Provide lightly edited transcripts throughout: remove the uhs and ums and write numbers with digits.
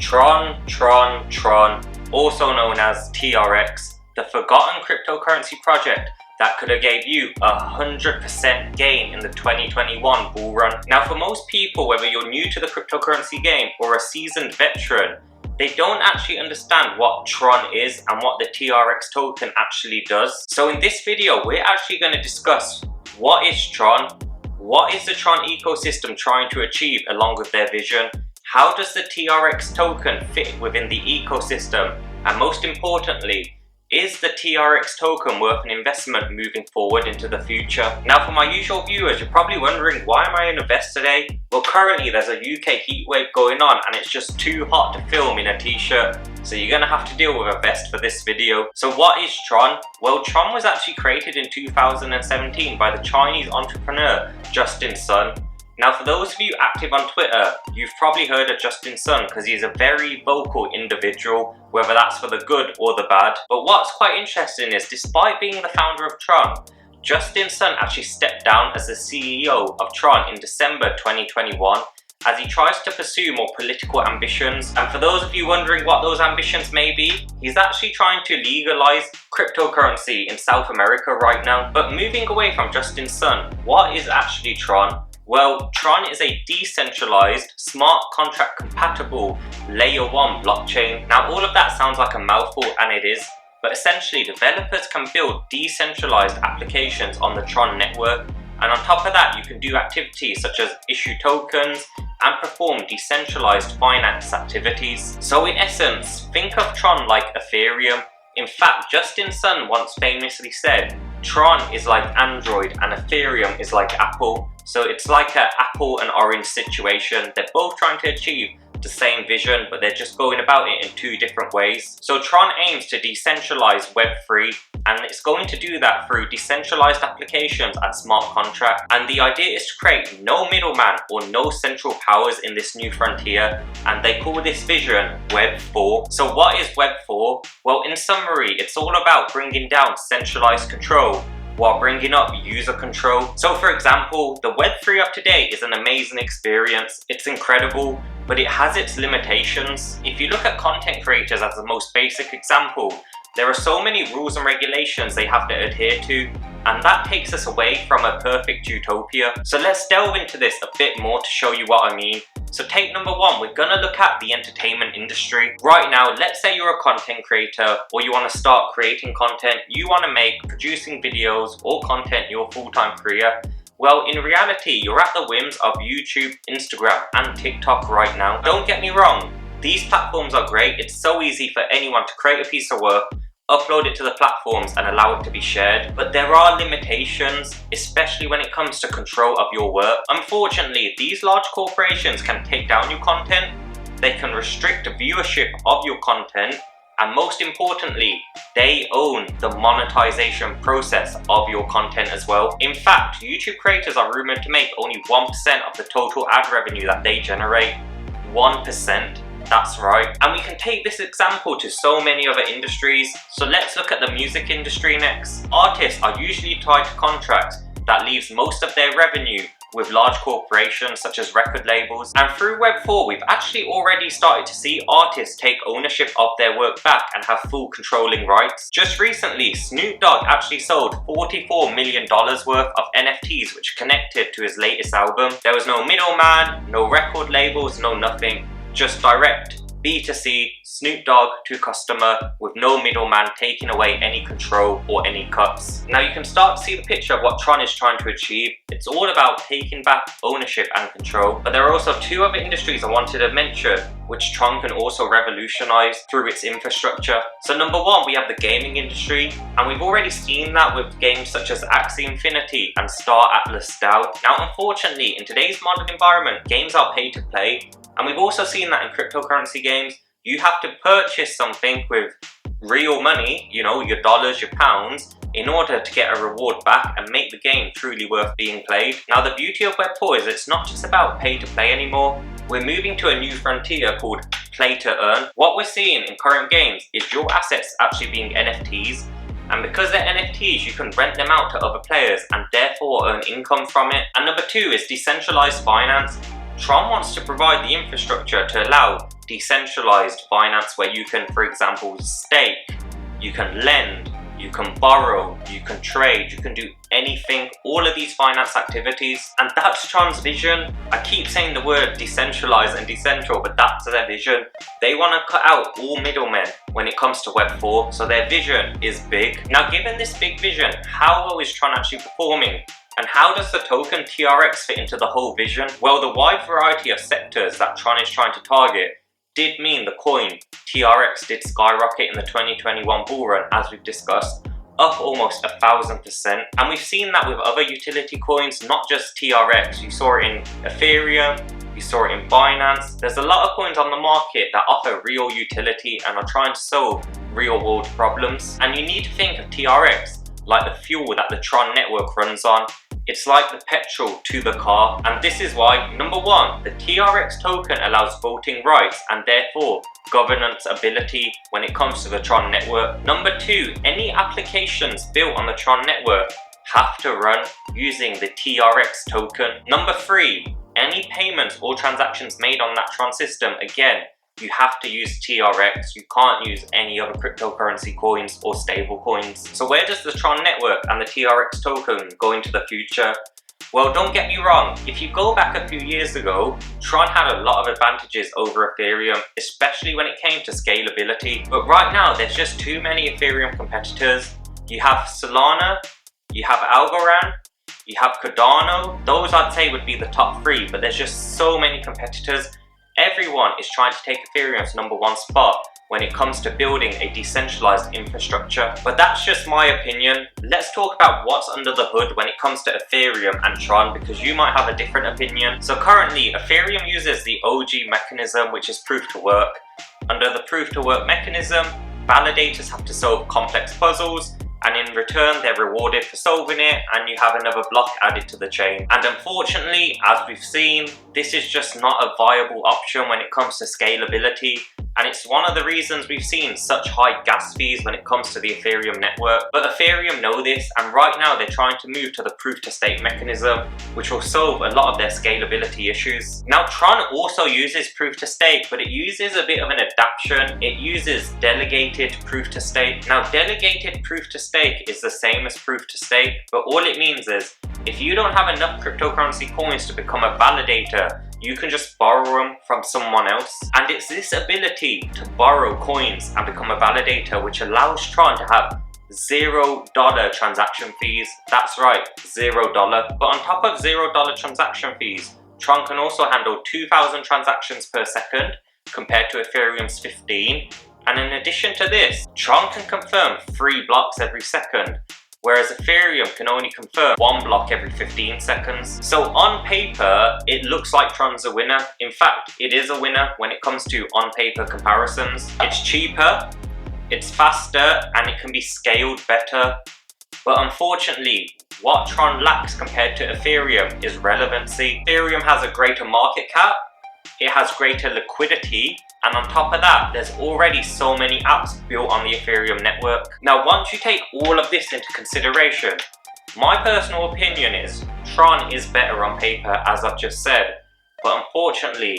Tron, also known as TRX, the forgotten cryptocurrency project that could have gave you 100% gain in the 2021 bull run. Now for most people, whether you're new to the cryptocurrency game or a seasoned veteran, they don't actually understand what Tron is and what the TRX token actually does. So in this video, we're actually going to discuss what is Tron, what is the Tron ecosystem trying to achieve along with their vision, how does the TRX token fit within the ecosystem, and most importantly, is the TRX token worth an investment moving forward into the future? Now for my usual viewers, you're probably wondering, why am I in a vest today? Well, currently there's a UK heatwave going on and it's just too hot to film in a t-shirt, so you're gonna have to deal with a vest for this video. So what is Tron? Well, Tron was actually created in 2017 by the Chinese entrepreneur Justin Sun. Now for those of you active on Twitter, you've probably heard of Justin Sun because he's a very vocal individual, whether that's for the good or the bad. But what's quite interesting is, despite being the founder of Tron, Justin Sun actually stepped down as the CEO of Tron in December 2021 as he tries to pursue more political ambitions. And for those of you wondering what those ambitions may be, he's actually trying to legalize cryptocurrency in South America right now. But moving away from Justin Sun, what is actually Tron? Well, Tron is a decentralized, smart contract compatible layer 1 blockchain. Now all of that sounds like a mouthful, and it is, but essentially developers can build decentralized applications on the Tron network, and on top of that you can do activities such as issue tokens and perform decentralized finance activities. So in essence, think of Tron like Ethereum. In fact, Justin Sun once famously said, Tron is like Android and Ethereum is like Apple. So it's like an apple and orange situation. They're both trying to achieve the same vision, but they're just going about it in two different ways. So Tron aims to decentralize Web3, and it's going to do that through decentralized applications and smart contracts. And the idea is to create no middleman or no central powers in this new frontier, and they call this vision Web 4. So what is Web 4? Well, in summary, it's all about bringing down centralized control while bringing up user control. So for example, the Web3 of today is an amazing experience. It's incredible, but it has its limitations. If you look at content creators as the most basic example, there are so many rules and regulations they have to adhere to, and that takes us away from a perfect utopia. So let's delve into this a bit more to show you what I mean. So take number one, we're gonna look at the entertainment industry. Right now, let's say you're a content creator or you wanna start creating content, you wanna make producing videos or content your full-time career. Well, in reality, you're at the whims of YouTube, Instagram, and TikTok right now. Don't get me wrong, these platforms are great. It's so easy for anyone to create a piece of work, upload it to the platforms and allow it to be shared. But there are limitations, especially when it comes to control of your work. Unfortunately, these large corporations can take down your content, they can restrict the viewership of your content, and most importantly, they own the monetization process of your content as well. In fact, YouTube creators are rumored to make only 1% of the total ad revenue that they generate. 1%. That's right. And we can take this example to so many other industries. So let's look at the music industry next. Artists are usually tied to contracts that leaves most of their revenue with large corporations such as record labels. And through Web 4, we've actually already started to see artists take ownership of their work back and have full controlling rights. Just recently, Snoop Dogg actually sold $44 million worth of NFTs which connected to his latest album. There was no middleman, no record labels, no nothing. Just direct B2C, Snoop Dogg to customer with no middleman taking away any control or any cuts. Now you can start to see the picture of what Tron is trying to achieve. It's all about taking back ownership and control. But there are also two other industries I wanted to mention which Tron can also revolutionize through its infrastructure. So number one, we have the gaming industry, and we've already seen that with games such as Axie Infinity and Star Atlas DAO. Now unfortunately, in today's modern environment, games are pay to play. And we've also seen that in cryptocurrency games, you have to purchase something with real money, you know, your dollars, your pounds, in order to get a reward back and make the game truly worth being played. Now the beauty of Web 4 is it's not just about pay to play anymore. We're moving to a new frontier called play to earn. What we're seeing in current games is your assets actually being NFTs. And because they're NFTs, you can rent them out to other players and therefore earn income from it. And number two is decentralized finance. Tron wants to provide the infrastructure to allow decentralized finance where you can, for example, stake, you can lend, you can borrow, you can trade, you can do anything, all of these finance activities. And that's Tron's vision. I keep saying the word decentralized and decentral, but that's their vision. They want to cut out all middlemen when it comes to Web 4, so their vision is big. Now, given this big vision, how well is Tron actually performing? And how does the token TRX fit into the whole vision? Well, the wide variety of sectors that Tron is trying to target did mean the coin TRX did skyrocket in the 2021 bull run, as we've discussed, up almost 1,000%. And we've seen that with other utility coins, not just TRX. You saw it in Ethereum, you saw it in Binance. There's a lot of coins on the market that offer real utility and are trying to solve real world problems. And you need to think of TRX like the fuel that the Tron network runs on. It's like the petrol to the car, and this is why, number one, the TRX token allows voting rights and therefore governance ability when it comes to the Tron network. Number two, any applications built on the Tron network have to run using the TRX token. Number three, any payments or transactions made on that Tron system, again, you have to use TRX. You can't use any other cryptocurrency coins or stable coins. So where does the Tron network and the TRX token go into the future? Well, don't get me wrong, if you go back a few years ago, Tron had a lot of advantages over Ethereum, especially when it came to scalability. But right now, there's just too many Ethereum competitors. You have Solana, you have Algorand, you have Cardano. Those I'd say would be the top three, but there's just so many competitors. Everyone is trying to take Ethereum's #1 spot when it comes to building a decentralized infrastructure. But that's just my opinion. Let's talk about what's under the hood when it comes to Ethereum and Tron, because you might have a different opinion. So currently, Ethereum uses the OG mechanism, which is proof to work. Under the proof to work mechanism, validators have to solve complex puzzles, and in return they're rewarded for solving it, and you have another block added to the chain. And unfortunately, as we've seen, this is just not a viable option when it comes to scalability, and it's one of the reasons we've seen such high gas fees when it comes to the Ethereum network. But Ethereum know this, and right now they're trying to move to the proof to stake mechanism, which will solve a lot of their scalability issues. Now, Tron also uses proof to stake, but it uses a bit of an adaptation. It uses delegated proof to stake. Now, delegated proof to stake is the same as proof to stake, but all it means is if you don't have enough cryptocurrency coins to become a validator, you can just borrow them from someone else. And it's this ability to borrow coins and become a validator which allows Tron to have $0 transaction fees. That's right, $0. But on top of $0 transaction fees, Tron can also handle 2,000 transactions per second compared to Ethereum's 15. And in addition to this, Tron can confirm 3 blocks every second, whereas Ethereum can only confirm 1 block every 15 seconds. So on paper, it looks like Tron's a winner. In fact, it is a winner when it comes to on-paper comparisons. It's cheaper, it's faster, and it can be scaled better. But unfortunately, what Tron lacks compared to Ethereum is relevancy. Ethereum has a greater market cap, it has greater liquidity, and on top of that, there's already so many apps built on the Ethereum network. Now, once you take all of this into consideration, my personal opinion is Tron is better on paper, as I've just said, but unfortunately,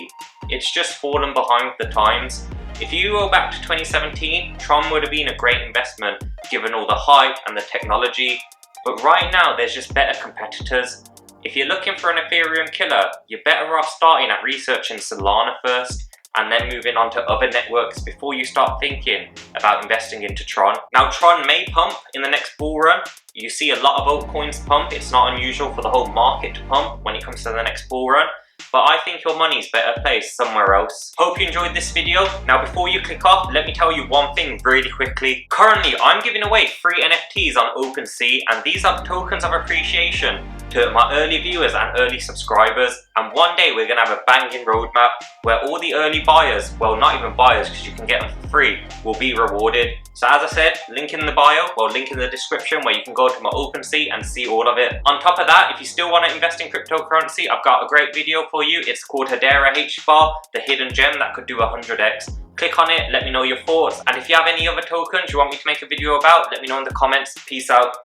it's just fallen behind the times. If you go back to 2017, Tron would have been a great investment given all the hype and the technology, but right now there's just better competitors. If you're looking for an Ethereum killer, you're better off starting at researching Solana first, and then moving on to other networks before you start thinking about investing into Tron. Now, Tron may pump in the next bull run. You see a lot of altcoins pump. It's not unusual for the whole market to pump when it comes to the next bull run, but I think your money's better placed somewhere else. Hope you enjoyed this video. Now, before you click off, let me tell you one thing really quickly. Currently, I'm giving away free NFTs on OpenSea, and these are tokens of appreciation to my early viewers and early subscribers. And one day we're gonna have a banging roadmap where all the early buyers, well, not even buyers because you can get them for free, will be rewarded. So as I said, link in the bio, well, link in the description where you can go to my OpenSea and see all of it. On top of that, if you still want to invest in cryptocurrency, I've got a great video for you. It's called Hedera H-Bar, the hidden gem that could do 100x. Click on it, let me know your thoughts. And if you have any other tokens you want me to make a video about, let me know in the comments. Peace out.